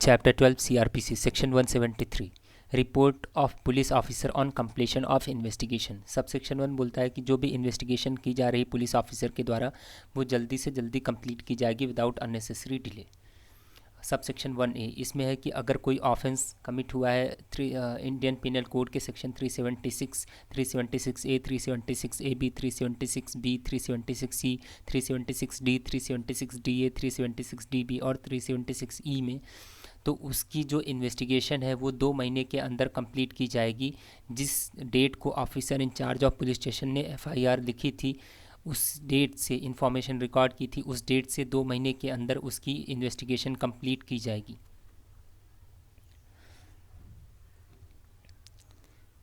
Chapter 12 CrPC section 173 report of police officer on completion of investigation. Sub section 1 बोलता है कि जो भी इन्वेस्टिगेशन की जा रही पुलिस ऑफिसर के द्वारा वो जल्दी से जल्दी कंप्लीट की जाएगी without unnecessary delay. Sub section 1A इसमें है कि अगर कोई ऑफेंस कमिट हुआ है इंडियन पिनल कोड के section 376, 376A, 376AB, 376B, 376C, 376D, 376DA, 376DB और 376E में, तो उसकी जो इन्वेस्टिगेशन है वो 2 महीने के अंदर कंप्लीट की जाएगी। जिस डेट को officer in charge of police station ने एफआईआर लिखी थी, उस डेट से इंफॉर्मेशन रिकॉर्ड की थी, उस डेट से 2 महीने के अंदर उसकी इन्वेस्टिगेशन कंप्लीट की जाएगी।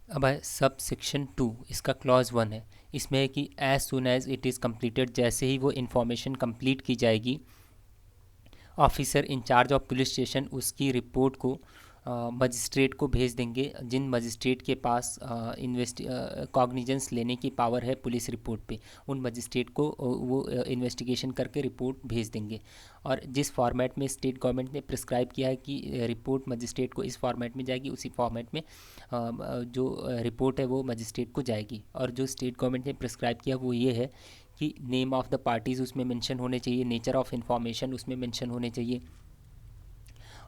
अब है सब सेक्शन 2, इसका क्लॉज 1 है। इसमें है कि as soon as it is completed, जैसे ही वो इन्फॉर्मेशन कंप्लीट की जाएगी, officer in charge of police station उसकी रिपोर्ट को मजिस्ट्रेट को भेज देंगे। जिन मजिस्ट्रेट के पास कॉग्निजेंस लेने की पावर है पुलिस रिपोर्ट पे, उन मजिस्ट्रेट को वो इन्वेस्टिगेशन करके रिपोर्ट भेज देंगे। और जिस फॉर्मेट में स्टेट गवर्नमेंट ने प्रिस्क्राइब किया है कि रिपोर्ट मजिस्ट्रेट को इस फॉर्मेट में जाएगी, उसी फॉर्मेट में जो रिपोर्ट है वो मजिस्ट्रेट को जाएगी। और जो स्टेट गवर्नमेंट ने प्रिस्क्राइब किया वो ये है कि नेम ऑफ़ द पार्टीज़ उसमें मेंशन होने चाहिए, नेचर ऑफ़ इंफॉर्मेशन उसमें मेंशन होने चाहिए,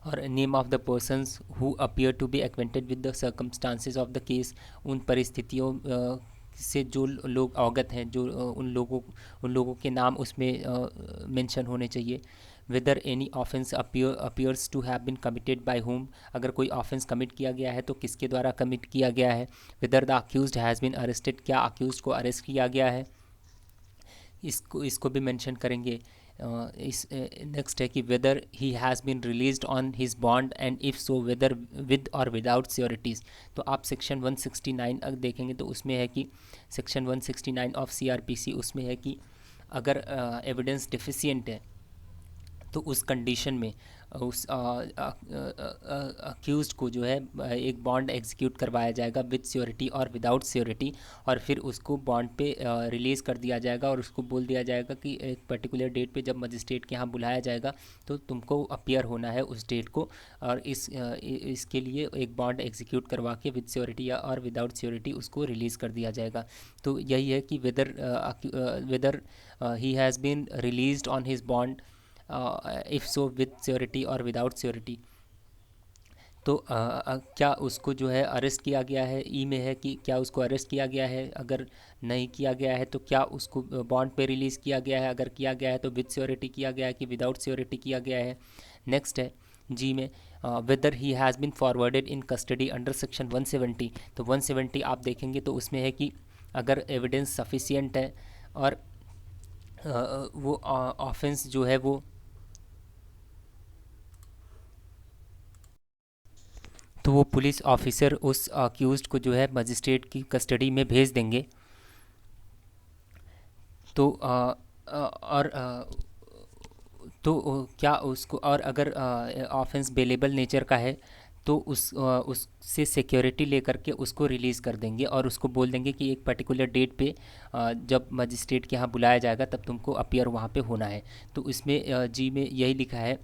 और name of the persons who appear to be acquainted with the circumstances of the case. उन परिस्थितियों से जो लोग अवगत हैं, जो उन लोगों के नाम उसमें मेंशन होने चाहिए। Whether any offence appears to have been committed by whom, अगर कोई ऑफेंस कमिट किया गया है तो किसके द्वारा कमिट किया गया है। Whether the accused has been arrested, क्या अक्यूज्ड को अरेस्ट किया गया है, इसको भी मेंशन करेंगे। इस नेक्स्ट है कि whether he has been released on his bond and if so whether with or without sureties. तो आप सेक्शन 169 अगर देखेंगे तो उसमें है कि सेक्शन 169 ऑफ सीआरपीसी उसमें है कि अगर एविडेंस डिफिशिएंट है तो उस कंडीशन में उस अक्यूज़ड को जो है एक बॉन्ड एग्जीक्यूट करवाया जाएगा विद सियोरिटी और विदाउट सियोरिटी, और फिर उसको बॉन्ड पे रिलीज़ कर दिया जाएगा। और उसको बोल दिया जाएगा कि एक पर्टिकुलर डेट पे जब मजिस्ट्रेट के यहाँ बुलाया जाएगा तो तुमको अपीयर होना है उस डेट को, और इसके लिए एक बॉन्ड एग्जीक्यूट करवा के विद सियोरिटी या और विदाउट सियोरिटी उसको रिलीज़ कर दिया जाएगा। तो यही है कि whether he has been released on his bond, if so with surety और विदाउट सियोरिटी। तो क्या उसको जो है अरेस्ट किया गया है, ई में है कि क्या उसको अरेस्ट किया गया है, अगर नहीं किया गया है तो क्या उसको बॉन्ड पे रिलीज़ किया गया है, अगर किया गया है तो विद सियोरिटी किया गया है कि विदाउट सियोरिटी किया गया है। नेक्स्ट है जी में weather he has been forwarded in custody under section 170। तो 170 आप देखेंगे तो उसमें है कि अगर एविडेंस सफिशिएंट है और वो ऑफेंस जो है वो तो वो पुलिस ऑफिसर उस अक्यूज़ड को जो है मजिस्ट्रेट की कस्टडी में भेज देंगे। तो क्या उसको, और अगर ऑफेंस बेलेबल नेचर का है तो उससे सिक्योरिटी लेकर के उसको रिलीज़ कर देंगे और उसको बोल देंगे कि एक पर्टिकुलर डेट पे जब मजिस्ट्रेट के यहाँ बुलाया जाएगा तब तुमको अपीयर वहाँ पे होना है। तो इसमें जी में यही लिखा है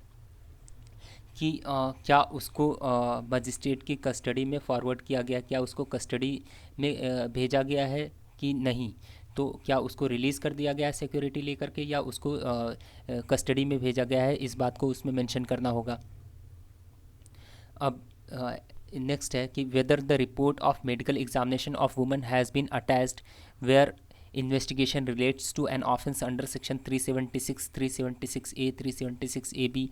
कि क्या उसको मजिस्ट्रेट की कस्टडी में फॉरवर्ड किया गया, क्या उसको कस्टडी में भेजा गया है कि नहीं, तो क्या उसको रिलीज़ कर दिया गया है सिक्योरिटी लेकर के या उसको कस्टडी में भेजा गया है, इस बात को उसमें मेंशन करना होगा। अब नेक्स्ट है कि whether the report of medical examination of woman has been attached where investigation relates to an offense under section 376, 376A, 376AB,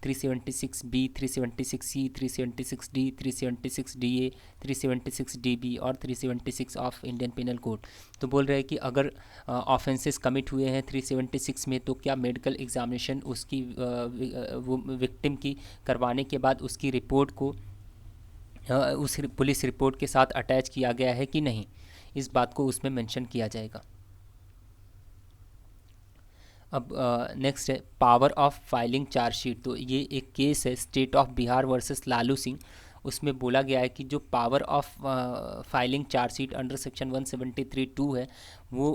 376B, 376C, 376D, 376DA, 376DB और 376 ऑफ इंडियन पिनल कोड। तो बोल रहे हैं कि अगर offences commit हुए हैं 376 में तो क्या मेडिकल एग्जामिनेशन उसकी वो विक्टिम की करवाने के बाद उसकी रिपोर्ट को उस पुलिस रिपोर्ट के साथ अटैच किया गया है कि नहीं, इस बात को उसमें मेंशन किया जाएगा। अब नेक्स्ट है पावर ऑफ फाइलिंग चार्जशीट। तो ये एक केस है state of Bihar versus Lalu Singh, उसमें बोला गया है कि जो power of filing chargesheet under section 173(2) है वो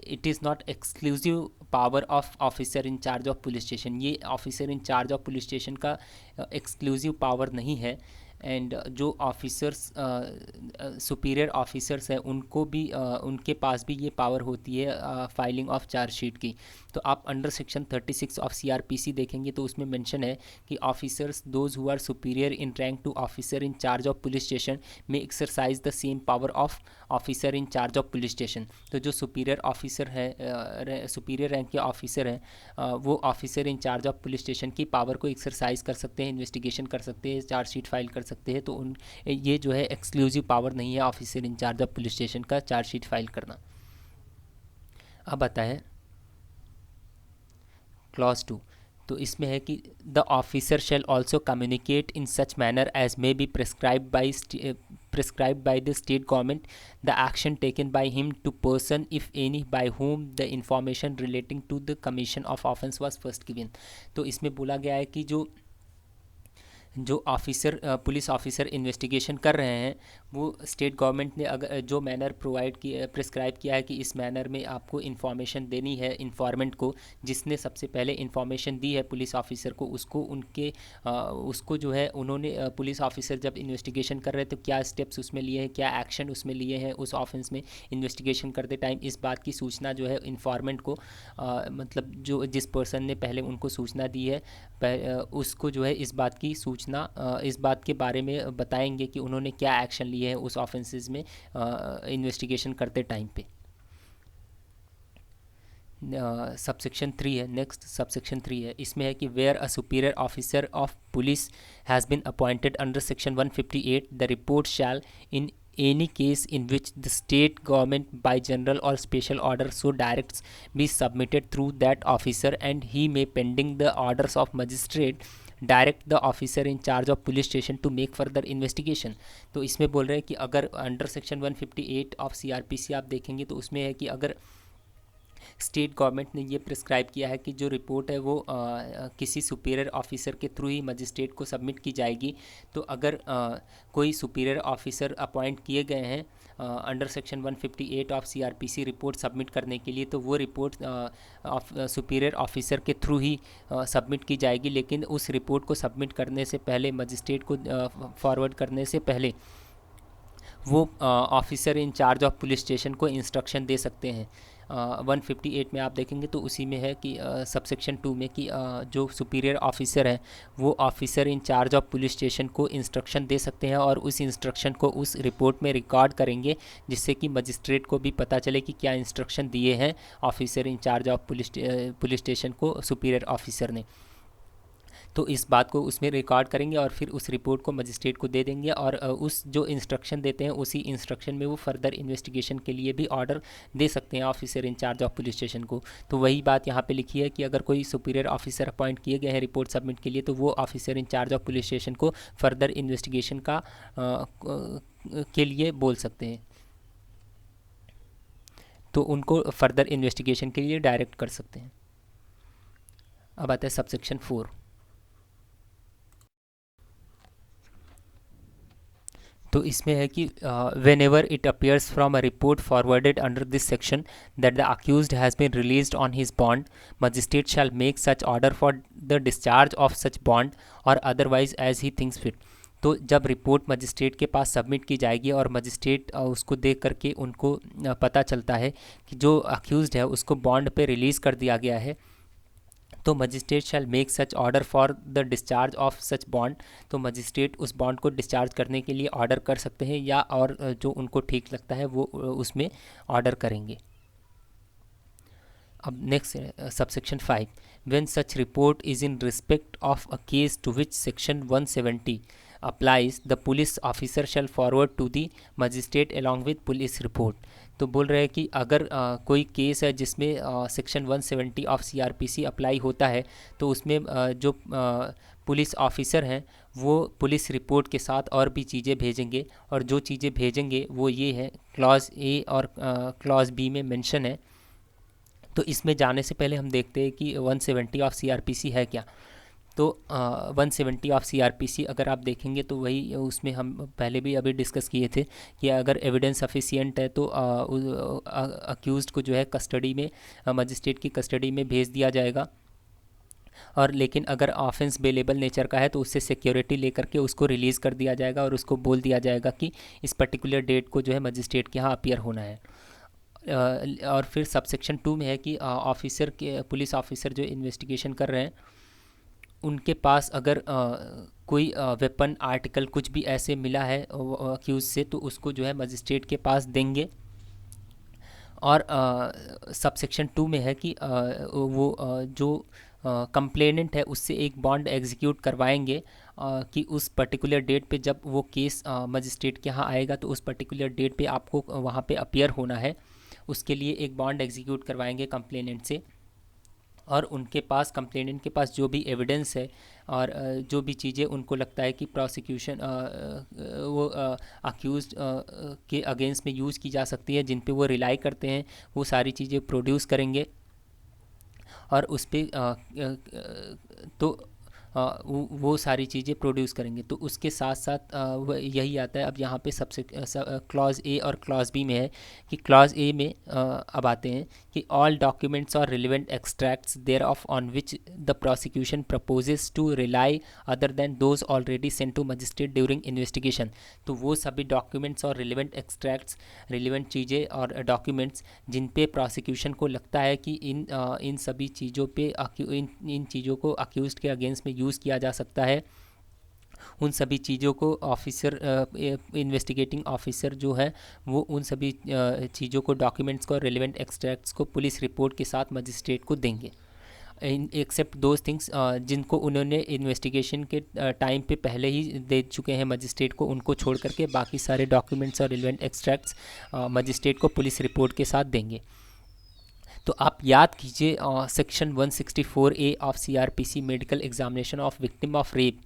it is not exclusive power of officer in charge of police station. ये officer in charge of police station का एक्सक्लूसिव पावर नहीं है। एंड जो ऑफिसर्स सुपीरियर ऑफिसर्स हैं उनको भी उनके पास भी ये पावर होती है फाइलिंग ऑफ चार्जशीट की। तो आप अंडर सेक्शन 36 ऑफ CRPC देखेंगे तो उसमें मेंशन है कि officers those who are superior in rank to officer in charge of police station may exercise the same power of officer in charge of police station. तो जो superior officer है, superior rank के officer हैं, वो officer in charge of police station की power को exercise कर सकते हैं, इन्वेस्टिगेशन कर सकते हैं, चार्जशीट फाइल कर सकते हैं। तो उन ये जो है एक्सक्लूसिव पावर नहीं है officer in charge of police station का चार्जशीट फाइल करना। अब आता है क्लॉज 2। तो इसमें है कि the officer shall also communicate in such manner as may be prescribed by the state government the action taken by him to person if any by whom the information relating to the commission of offence was first given. तो इसमें बोला गया है कि जो officer police officer investigation कर रहे हैं वो स्टेट गवर्नमेंट ने अगर जो मैनर प्रिस्क्राइब किया है कि इस मैनर में आपको इन्फॉर्मेशन देनी है इन्फॉर्मेंट को, जिसने सबसे पहले इन्फॉर्मेशन दी है पुलिस ऑफिसर को, उसको जो है उन्होंने पुलिस ऑफिसर जब इन्वेस्टिगेशन कर रहे थे तो क्या स्टेप्स उसमें लिए हैं, क्या एक्शन उसमें लिए हैं उस ऑफेंस में इन्वेस्टिगेशन करते टाइम, इस बात की सूचना जो है इन्फॉर्मेंट को मतलब जो जिस पर्सन ने पहले उनको सूचना दी है उसको जो है इस बात की सूचना इस बात के बारे में बताएंगे कि उन्होंने क्या एक्शन लिए हैं उस ऑफेंसेस में इन्वेस्टिगेशन करते टाइम पे। सबसेक्शन 3 है, नेक्स्ट सबसेक्शन 3 है, इसमें है कि where a superior officer of police has been appointed under section 158 the report shall in any case in which the state government by general or special order so directs be submitted through that officer and he may pending the orders of magistrate direct the officer in charge of police station to make further investigation. तो इसमें बोल रहे हैं कि अगर under section 158 of CRPC आप देखेंगे तो उसमें है कि अगर स्टेट गवर्नमेंट ने ये प्रिस्क्राइब किया है कि जो रिपोर्ट है वो किसी सुपीरियर ऑफिसर के थ्रू ही मजिस्ट्रेट को सबमिट की जाएगी, तो अगर कोई सुपीरियर ऑफिसर अपॉइंट किए गए हैं under section 158 of CRPC report submit करने के लिए, तो वो रिपोर्ट सुपीरियर ऑफिसर के थ्रू ही सबमिट की जाएगी। लेकिन उस रिपोर्ट को सबमिट करने से पहले, मजिस्ट्रेट को फॉरवर्ड करने से पहले वो officer in charge of police station को इंस्ट्रक्शन दे सकते हैं। 158 में आप देखेंगे तो उसी में है कि सबसेक्शन 2 में कि जो सुपीरियर ऑफिसर हैं वो officer in charge of police station को इंस्ट्रक्शन दे सकते हैं और उस इंस्ट्रक्शन को उस रिपोर्ट में रिकॉर्ड करेंगे, जिससे कि मजिस्ट्रेट को भी पता चले कि क्या इंस्ट्रक्शन दिए हैं officer in charge of police station को सुपीरियर ऑफिसर ने। तो इस बात को उसमें रिकॉर्ड करेंगे और फिर उस रिपोर्ट को मजिस्ट्रेट को दे देंगे और उस जो इंस्ट्रक्शन देते हैं उसी इंस्ट्रक्शन में वो फर्दर इन्वेस्टिगेशन के लिए भी ऑर्डर दे सकते हैं officer in charge of police station को। तो वही बात यहाँ पे लिखी है कि अगर कोई सुपीरियर ऑफिसर अपॉइंट किए गए हैं रिपोर्ट सबमिट के लिए, तो वो officer in charge of police station को फर्दर इन्वेस्टिगेशन के लिए बोल सकते हैं, तो उनको फर्दर इन्वेस्टिगेशन के लिए डायरेक्ट कर सकते हैं। अब आता है सबसेक्शन 4। तो इसमें है कि whenever it appears from a report forwarded under this section that the accused has been released on his bond, magistrate shall make such order for the discharge of such bond और otherwise as he thinks fit. तो जब report magistrate के पास submit की जाएगी और magistrate उसको देख करके उनको पता चलता है कि जो अक्यूज्ड है उसको बॉन्ड पे रिलीज़ कर दिया गया है, तो magistrate shall make such order for the discharge of such bond. तो मजिस्ट्रेट उस बॉन्ड को डिस्चार्ज करने के लिए ऑर्डर कर सकते हैं या और जो उनको ठीक लगता है वो उसमें ऑर्डर करेंगे। अब next subsection 5, when such report is in respect of a case to which section 170 applies the police officer shall forward to the magistrate along with police report. तो बोल रहे हैं कि अगर कोई केस है जिसमें सेक्शन 170 ऑफ CRPC अप्लाई होता है, तो उसमें जो पुलिस ऑफिसर हैं वो पुलिस रिपोर्ट के साथ और भी चीज़ें भेजेंगे, और जो चीज़ें भेजेंगे वो ये है, क्लॉज A और क्लॉज B में मेंशन है। तो इसमें जाने से पहले हम देखते हैं कि 170 ऑफ CRPC है क्या। तो 170 ऑफ सीआरपीसी अगर आप देखेंगे तो वही उसमें हम पहले भी अभी डिस्कस किए थे कि अगर एविडेंस सफिशिएंट है तो अक्यूज़ड को जो है कस्टडी में, मजिस्ट्रेट की कस्टडी में भेज दिया जाएगा। और लेकिन अगर ऑफेंस बेलेबल नेचर का है तो उससे सिक्योरिटी लेकर के उसको रिलीज़ कर दिया जाएगा और उसको बोल दिया जाएगा कि इस पर्टिकुलर डेट को जो है मजिस्ट्रेट के यहाँ अपीयर होना है। और फिर सबसेक्शन 2 में है कि ऑफिसर के, पुलिस ऑफिसर जो इन्वेस्टिगेशन कर रहे हैं उनके पास अगर कोई वेपन आर्टिकल कुछ भी ऐसे मिला है अक्यूज से तो उसको जो है मजिस्ट्रेट के पास देंगे। और सबसेक्शन 2 में है कि जो कंप्लेनेंट है उससे एक बॉन्ड एग्जीक्यूट करवाएंगे कि उस पर्टिकुलर डेट पे जब वो केस मजिस्ट्रेट के यहाँ आएगा तो उस पर्टिकुलर डेट पे आपको वहाँ पे अपीयर होना है, उसके लिए एक बॉन्ड एग्जीक्यूट करवाएंगे कंप्लेनेंट से। और उनके पास, कंप्लेनेंट के पास जो भी एविडेंस है और जो भी चीज़ें उनको लगता है कि प्रोसिक्यूशन वो अक्यूज़ड के अगेंस्ट में यूज़ की जा सकती है, जिन पे वो रिलाई करते हैं, वो सारी चीज़ें प्रोड्यूस करेंगे। और उस पर तो वो सारी चीज़ें प्रोड्यूस करेंगे। तो उसके साथ साथ यही आता है अब यहाँ पे सबसे क्लॉज ए और क्लॉज बी में है कि क्लॉज ए में अब आते हैं कि ऑल डॉक्यूमेंट्स और relevant extracts thereof on which the prosecution proposes to rely other than those already sent to magistrate during investigation. तो वो सभी डॉक्यूमेंट्स और रिलेवेंट एक्सट्रैक्ट्स, रिलेवेंट चीज़ें और डॉक्यूमेंट्स जिन पे प्रोसिक्यूशन को लगता है कि इन सभी चीज़ों पे इन चीज़ों को अक्यूज़ड के अगेंस्ट में यूज़ किया जा सकता है, उन सभी चीज़ों को ऑफिसर, इन्वेस्टिगेटिंग ऑफिसर जो है वो उन सभी चीज़ों को, डॉक्यूमेंट्स को, रिलेवेंट एक्सट्रैक्ट्स को पुलिस रिपोर्ट के साथ मजिस्ट्रेट को देंगे, एक्सेप्ट दोज थिंग्स जिनको उन्होंने इन्वेस्टिगेशन के टाइम पे पहले ही दे चुके हैं मजिस्ट्रेट को, उनको छोड़ करके बाकी सारे डॉक्यूमेंट्स और रिलेवेंट एक्सट्रैक्ट्स मजिस्ट्रेट को पुलिस रिपोर्ट के साथ देंगे। तो आप याद कीजिए section 164A of CrPC medical examination of victim of rape,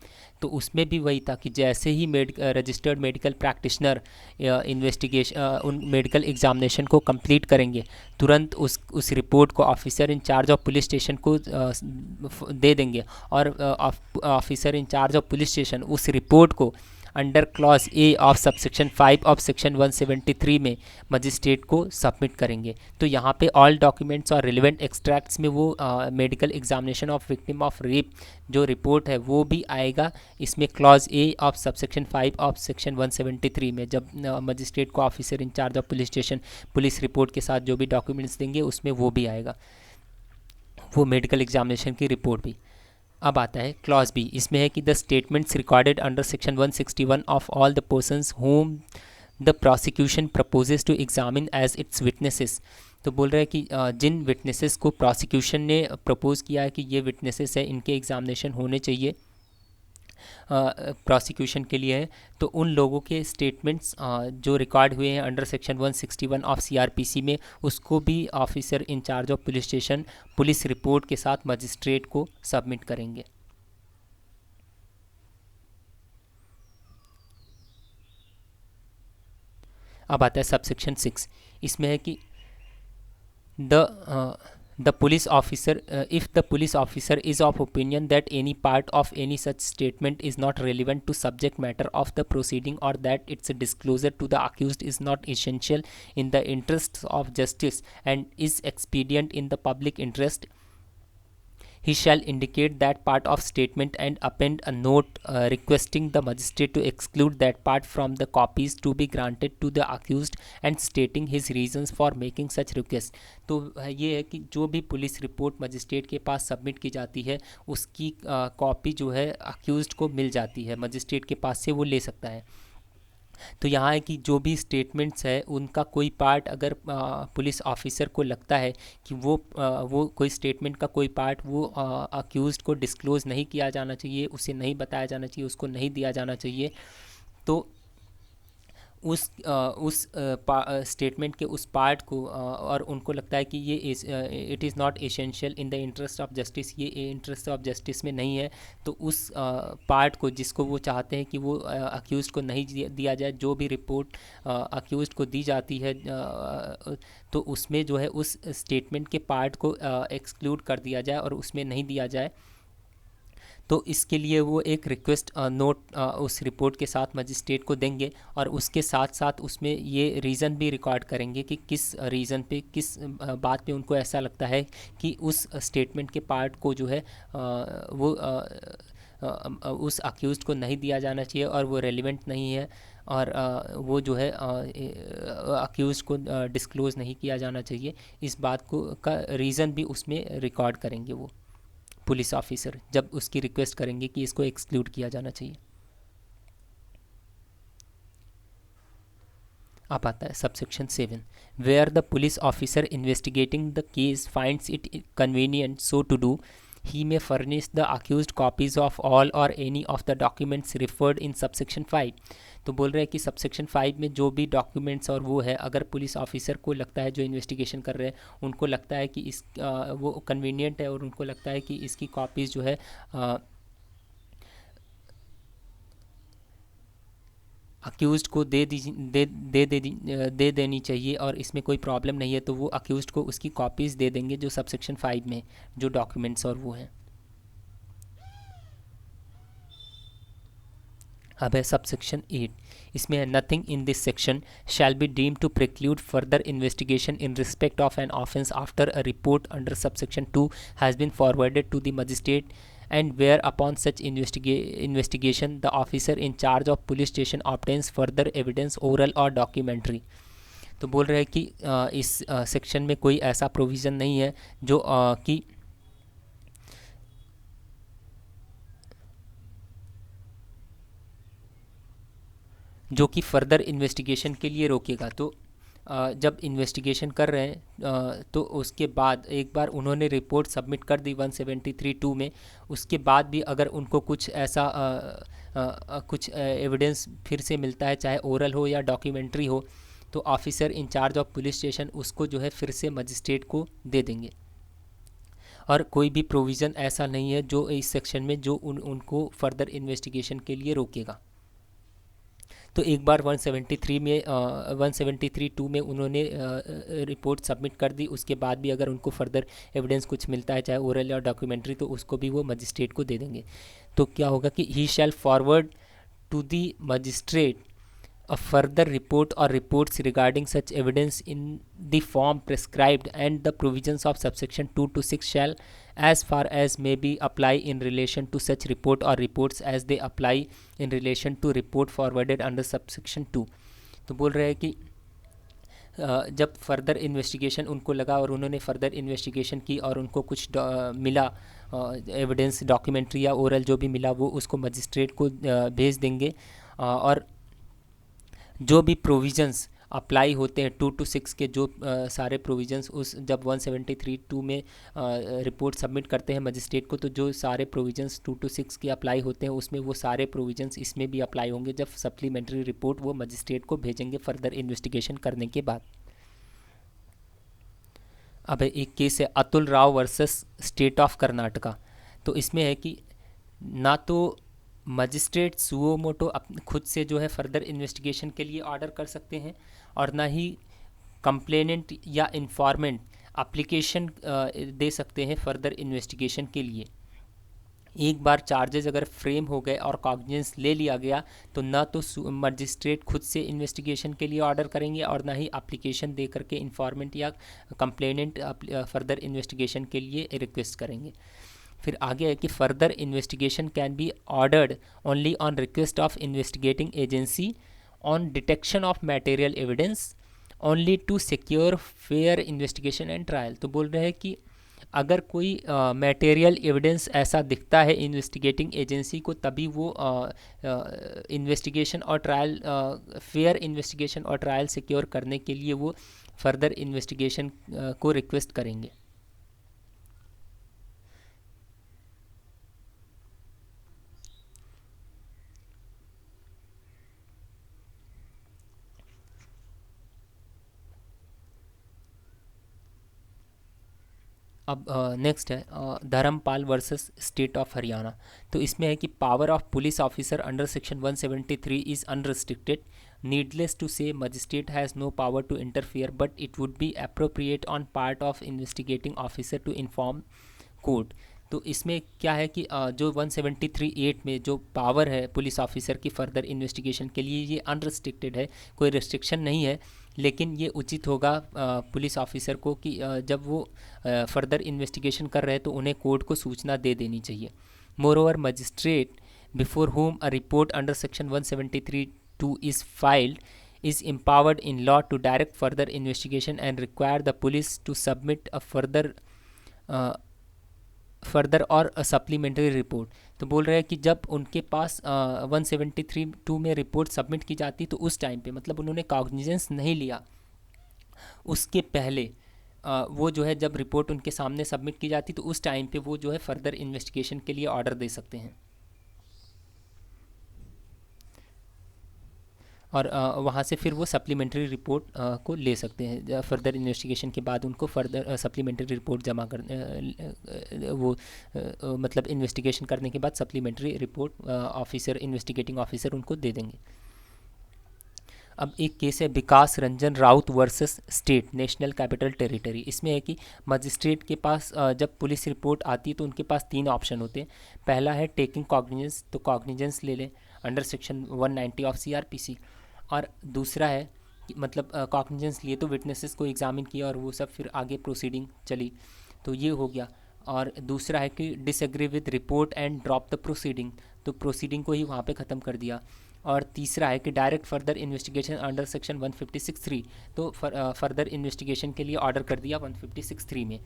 तो उसमें भी वही था कि जैसे ही रजिस्टर्ड मेडिकल प्रैक्टिशनर इन्वेस्टिगेशन उन मेडिकल एग्जामिनेशन को कंप्लीट करेंगे, तुरंत उस रिपोर्ट को officer in charge of police station को दे देंगे और ऑफिसर इंचार्ज ऑफ पुलिस स्टेशन उस रिपोर्ट को under clause A of subsection 5 of section 173 में मजिस्ट्रेट को सबमिट करेंगे। तो यहाँ पे ऑल डॉक्यूमेंट्स और रिलेवेंट एक्सट्रैक्ट्स में वो medical examination of victim of rape जो रिपोर्ट है वो भी आएगा इसमें clause A of subsection 5 of section 173 में। जब मजिस्ट्रेट को officer in charge of police station police report के साथ जो भी डॉक्यूमेंट्स देंगे उसमें वो भी आएगा, वो मेडिकल एग्जामिनेशन की रिपोर्ट भी। अब आता है क्लॉज बी, इसमें है कि the statements recorded under section 161 of all the persons whom the prosecution proposes to examine as its witnesses. तो बोल रहे हैं कि जिन विटनेसेस को प्रोसिक्यूशन ने प्रपोज किया है कि ये विटनेसेस है, इनके एग्जामिनेशन होने चाहिए प्रोसिक्यूशन के लिए है, तो उन लोगों के स्टेटमेंट्स जो रिकॉर्ड हुए हैं अंडर सेक्शन 161 ऑफ सीआरपीसी में, उसको भी officer in charge of police station police report के साथ मजिस्ट्रेट को सबमिट करेंगे। अब आता है सबसेक्शन 6, इसमें है कि the police officer if the police officer is of opinion that any part of any such statement is not relevant to subject matter of the proceeding or that its disclosure to the accused is not essential in the interests of justice and is expedient in the public interest, he shall indicate that part of statement and append a note requesting the magistrate to exclude that part from the copies to be granted to the accused and stating his reasons for making such request। तो ये है कि जो भी police report magistrate के पास submit की जाती है उसकी कॉपी जो है अक्यूज़ड को मिल जाती है, मजिस्ट्रेट के पास से वो ले सकता है। तो यहाँ है कि जो भी स्टेटमेंट्स है उनका कोई पार्ट अगर पुलिस ऑफिसर को लगता है कि वो कोई स्टेटमेंट का कोई पार्ट वो अक्यूज़ड को डिस्क्लोज़ नहीं किया जाना चाहिए, उसे नहीं बताया जाना चाहिए, उसको नहीं दिया जाना चाहिए, तो उस स्टेटमेंट के उस पार्ट को और उनको लगता है कि ये it is not essential in the interest of justice, ये इंटरेस्ट ऑफ जस्टिस में नहीं है, तो उस पार्ट को जिसको वो चाहते हैं कि वो अक्यूज़ड को नहीं दिया जाए, जो भी रिपोर्ट अक्यूज़ड को दी जाती है तो उसमें जो है उस स्टेटमेंट के पार्ट को एक्सक्लूड कर दिया जाए और उसमें नहीं दिया जाए। तो इसके लिए वो एक रिक्वेस्ट नोट उस रिपोर्ट के साथ मजिस्ट्रेट को देंगे, और उसके साथ साथ उसमें ये रीज़न भी रिकॉर्ड करेंगे कि किस रीज़न पे, किस बात पे उनको ऐसा लगता है कि उस स्टेटमेंट के पार्ट को जो है वो उस अक्यूज़ड को नहीं दिया जाना चाहिए और वो रेलिवेंट नहीं है, और वो जो है अक्यूज़ड को डिस्क्लोज़ नहीं किया जाना चाहिए। इस बात को का रीज़न भी उसमें रिकॉर्ड करेंगे वो पुलिस ऑफिसर, जब उसकी रिक्वेस्ट करेंगे कि इसको एक्सक्लूड किया जाना चाहिए। अब आता है subsection 7, where the police officer investigating the case finds it convenient so to do, he may furnish the accused copies of all or any of the documents referred in subsection 5। तो बोल रहे हैं कि सबसेक्शन 5 में जो भी documents और वो है, अगर पुलिस ऑफिसर को लगता है, जो इन्वेस्टिगेशन कर रहे हैं उनको लगता है कि इस वो कन्वीनियंट है और उनको लगता है कि इसकी कॉपीज़ जो है अक्यूज़ड को दे देनी चाहिए और इसमें कोई प्रॉब्लम नहीं है, तो वो अक्यूज़ड को उसकी कॉपीज़ दे देंगे जो सबसेक्शन 5 में जो डॉक्यूमेंट्स और वो हैं। अब है सबसेक्शन 8, इसमें है nothing in this section shall be deem to preclude further investigation in respect of an offence after a report under subsection 2 has been forwarded to the magistrate, and where upon such investigation the officer in charge of police station obtains further evidence oral or documentary। तो बोल रहे हैं कि इस section में कोई ऐसा provision नहीं है जो कि फर्दर इन्वेस्टिगेशन के लिए रोकेगा। तो जब इन्वेस्टिगेशन कर रहे हैं तो उसके बाद एक बार उन्होंने रिपोर्ट सबमिट कर दी 173(2) में, उसके बाद भी अगर उनको कुछ ऐसा कुछ एविडेंस फिर से मिलता है, चाहे ओरल हो या डॉक्यूमेंट्री हो, तो officer in charge of police station उसको जो है फिर से मजिस्ट्रेट को दे देंगे। और कोई भी प्रोविज़न ऐसा नहीं है जो इस सेक्शन में जो उनको फर्दर इन्वेस्टिगेशन के लिए रोकेगा। तो एक बार 173 में 173(2) में उन्होंने रिपोर्ट सबमिट कर दी, उसके बाद भी अगर उनको फर्दर एविडेंस कुछ मिलता है, चाहे ओरल या डॉक्यूमेंट्री, तो उसको भी वो मजिस्ट्रेट को दे देंगे। तो क्या होगा कि he shall forward to the magistrate a further report or reports regarding such evidence in the form prescribed, and the provisions of subsection 2 to 6 shall as far as may be apply in relation to such report or reports as they apply in relation to report forwarded under subsection 2। तो बोल रहे हैं कि जब further investigation उनको लगा और उन्होंने फर्दर इन्वेस्टिगेशन की और उनको कुछ मिला एविडेंस, डॉक्यूमेंट्री या ओरल जो भी मिला, वो उसको मजिस्ट्रेट को भेज देंगे। और जो भी प्रोविज़न्स अप्लाई होते हैं 2 to 6 के, जो सारे प्रोविज़न्स उस जब 173(2) में रिपोर्ट सबमिट करते हैं मजिस्ट्रेट को, तो जो सारे प्रोविज़न्स 2 to 6 के अप्लाई होते हैं उसमें वो सारे प्रोविज़न्स इसमें भी अप्लाई होंगे जब सप्लीमेंट्री रिपोर्ट वो मजिस्ट्रेट को भेजेंगे फर्दर इन्वेस्टिगेशन करने के बाद। अब एक केस है Atul Rao versus state of Karnataka. तो इसमें है कि ना तो मजिस्ट्रेट सुओ मोटो खुद से जो है फर्दर इन्वेस्टिगेशन के लिए ऑर्डर कर सकते हैं, और ना ही कंप्लेनेंट या इन्फॉर्मेंट एप्लीकेशन दे सकते हैं फर्दर इन्वेस्टिगेशन के लिए। एक बार चार्जेस अगर फ्रेम हो गए और कॉग्निजेंस ले लिया गया, तो ना तो मजिस्ट्रेट खुद से इन्वेस्टिगेशन के लिए ऑर्डर करेंगे और ना ही एप्लीकेशन दे करके इन्फॉर्मेंट या कंप्लेनेंट फर्दर इन्वेस्टिगेशन के लिए रिक्वेस्ट करेंगे। फिर आगे है कि further investigation can be ordered only on request of investigating agency on detection of material evidence only to secure fair investigation and trial. तो बोल रहे हैं कि अगर कोई मटेरियल एविडेंस ऐसा दिखता है इन्वेस्टिगेटिंग एजेंसी को, तभी वो इन्वेस्टिगेशन और ट्रायल फेयर इन्वेस्टिगेशन और ट्रायल सिक्योर करने के लिए वो फर्दर इन्वेस्टिगेशन को रिक्वेस्ट करेंगे। अब नेक्स्ट है Dharampal versus state of Haryana. तो इसमें है कि power of police officer under section 173 is unrestricted. Needless to say magistrate has no power to interfere, but it would be appropriate on part of investigating officer to inform court तो इसमें क्या है कि जो 173(8) में जो पावर है police officer की फर्दर इन्वेस्टिगेशन के लिए, ये अनरिस्ट्रिक्टेड है, कोई रिस्ट्रिक्शन नहीं है। लेकिन ये उचित होगा पुलिस ऑफिसर को कि जब वो फर्दर इन्वेस्टिगेशन कर रहे हैं तो उन्हें कोर्ट को सूचना दे देनी चाहिए। More over magistrate before whom a report under section 173(2) is filed is empowered in law to direct further investigation and require the police to submit a further और सप्लीमेंट्री रिपोर्ट। तो बोल रहे हैं कि जब उनके पास 173(2) में रिपोर्ट सबमिट की जाती तो उस टाइम पे, मतलब उन्होंने कॉग्निजेंस नहीं लिया उसके पहले, वो जो है जब रिपोर्ट उनके सामने सबमिट की जाती तो उस टाइम पे वो जो है फर्दर इन्वेस्टिगेशन के लिए ऑर्डर दे सकते हैं। और वहाँ से फिर वो सप्लीमेंट्री रिपोर्ट को ले सकते हैं। फर्दर इन्वेस्टिगेशन के बाद उनको फर्दर सप्लीमेंट्री रिपोर्ट जमा कर वो मतलब इन्वेस्टिगेशन करने के बाद supplementary report officer, investigating officer उनको दे देंगे। अब एक केस है Vikas Ranjan Raut versus state national capital territory. इसमें है कि मजिस्ट्रेट के पास जब पुलिस रिपोर्ट आती है तो उनके पास 3 ऑप्शन होते हैं। पहला है टेकिंग कॉग्निजेंस, तो कॉग्निजेंस ले लें अंडर सेक्शन 190 ऑफ CRPC। और दूसरा है कि मतलब कॉग्निजेंस लिए तो विटनेसेस को एग्जामिन किया और वो सब, फिर आगे प्रोसीडिंग चली, तो ये हो गया। और दूसरा है कि disagree with report and drop the proceeding, तो प्रोसीडिंग को ही वहाँ पे ख़त्म कर दिया। और तीसरा है कि direct further investigation under section 156(3), तो फर्दर इन्वेस्टिगेशन के लिए ऑर्डर कर दिया 156(3) में।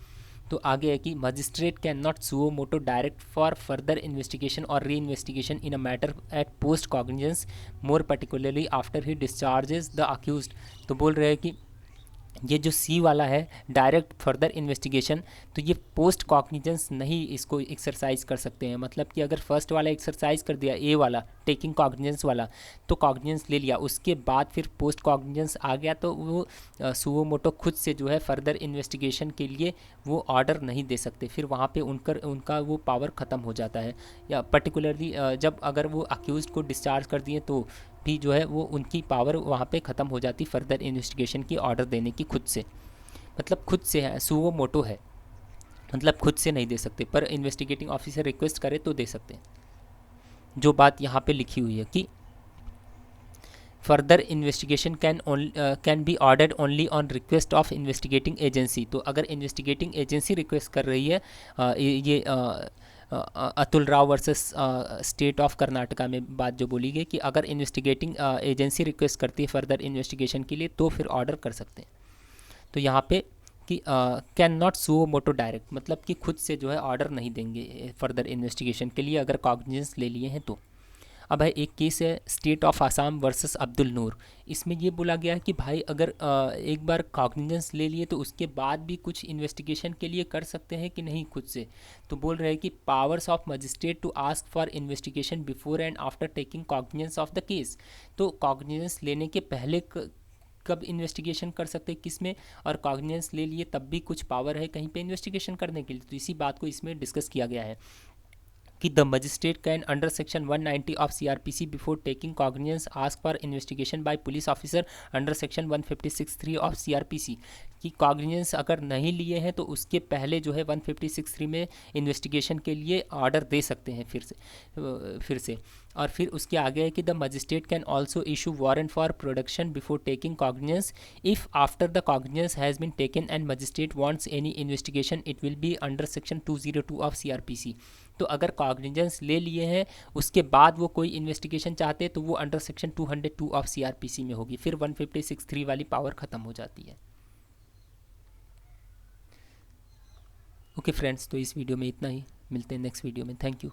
तो आगे है कि magistrate can not suo motu direct for further investigation और री investigation in a matter at post cognizance, more particularly after he discharges the accused. तो बोल रहे हैं कि ये जो C वाला है डायरेक्ट फर्दर इन्वेस्टिगेशन, तो ये पोस्ट कॉग्निजेंस नहीं इसको एक्सरसाइज कर सकते हैं। मतलब कि अगर फर्स्ट वाला एक्सरसाइज कर दिया A वाला टेकिंग कॉग्निजेंस वाला, तो कॉग्निजेंस ले लिया, उसके बाद फिर पोस्ट कॉग्निजेंस आ गया तो वो सुओ मोटो खुद से जो है फर्दर इन्वेस्टिगेशन के लिए वो ऑर्डर नहीं दे सकते, फिर वहाँ पे उनका वो पावर ख़त्म हो जाता है। या पर्टिकुलरली जब अगर वो अक्यूज़ को डिस्चार्ज कर दिए तो भी जो है वो उनकी पावर वहाँ पे ख़त्म हो जाती फर्दर इन्वेस्टिगेशन की ऑर्डर देने की खुद से। मतलब खुद से है, सुओ मोटो है, मतलब खुद से नहीं दे सकते, पर इन्वेस्टिगेटिंग ऑफिसर रिक्वेस्ट करे तो दे सकते हैं। जो बात यहाँ पे लिखी हुई है कि further investigation can be ordered only on request of investigating agency. तो अगर इन्वेस्टिगेटिंग एजेंसी रिक्वेस्ट कर रही है, ये Atul Rao versus state of Karnataka में बात जो बोली गई कि अगर इन्वेस्टिगेटिंग एजेंसी रिक्वेस्ट करती है फर्दर इन्वेस्टिगेशन के लिए तो फिर ऑर्डर कर सकते हैं। तो यहाँ पे कि can not suo motu direct, मतलब कि खुद से जो है ऑर्डर नहीं देंगे फर्दर इन्वेस्टिगेशन के लिए अगर कॉग्निजेंस ले लिए हैं तो। अब है एक केस है state of Assam versus Abdul Noor. इसमें ये बोला गया है कि भाई अगर एक बार कॉग्निजेंस ले लिए तो उसके बाद भी कुछ इन्वेस्टिगेशन के लिए कर सकते हैं कि नहीं खुद से। तो बोल रहे हैं कि powers of magistrate to ask for investigation before and after taking cognizance of the case. तो कॉग्निजेंस लेने के पहले कब इन्वेस्टिगेशन कर सकते हैं किस में, और कॉग्निजेंस ले लिए तब भी कुछ पावर है कहीं पे इन्वेस्टिगेशन करने के लिए। तो इसी बात को इसमें डिस्कस किया गया है कि the magistrate can under section 190 of CRPC before taking cognizance ask for investigation by police officer under section 156(3) of CRPC। कि कॉग्निजेंस अगर नहीं लिए हैं तो उसके पहले जो है 156(3) में इन्वेस्टिगेशन के लिए ऑर्डर दे सकते हैं फिर से। और फिर उसके आगे है कि the magistrate can also issue warrant for production before taking cognizance if after the cognizance has been taken and magistrate wants any investigation it will be under section 202 of CRPC। तो अगर कॉग्निजेंस ले लिए हैं उसके बाद वो कोई investigation चाहते हैं तो वो अंडर सेक्शन 202 ऑफ CRPC में होगी, फिर 156(3) वाली पावर ख़त्म हो जाती है। ओके फ्रेंड्स, तो इस वीडियो में इतना ही, मिलते हैं नेक्स्ट वीडियो में। Thank you.